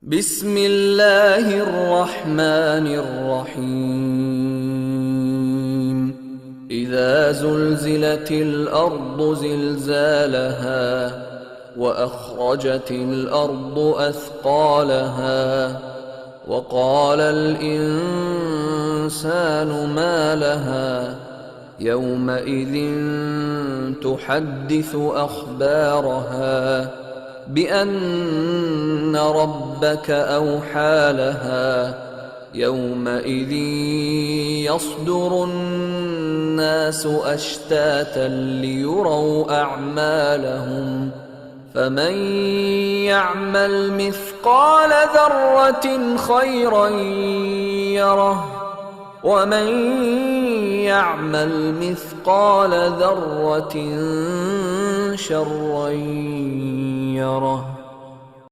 بسم الله الرحمن الرحيم إذا زلزلت الأرض زلزالها وأخرجت الأرض أثقالها وقال الإنسان ما لها يومئذ تحدث أخبارها بأن ربك أوحى لها يومئذ يصدر الناس أشتاتا ليروا أعمالهم فمن يعمل مثقال ذرة خيرا يره ومن يعمل مثقال ذرة شرا يره.